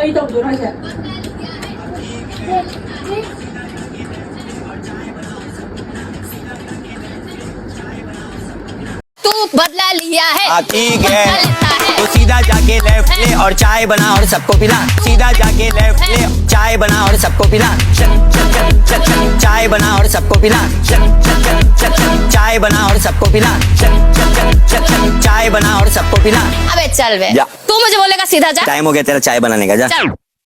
이 정도로 하셔. तू बदला लिया है, ठीक बदला है लेता है। तो सीधा जाके लेफ्ट ले और चाय बना और सबको पिला। सीधा जाके लेफ्ट ले चाय बना और सबको पिला। चल चल चल चल चल चाय बना और सबको पिला। चल चल चल चल चल चाय बना और सबको पिला। चल चल चल चल चल चाय बना और सबको पिला। अबे चल बे, जा। तू मुझे बोलेगा सीधा जा। टाइम हो गया तेरा चाय बनाने का, जा। चल।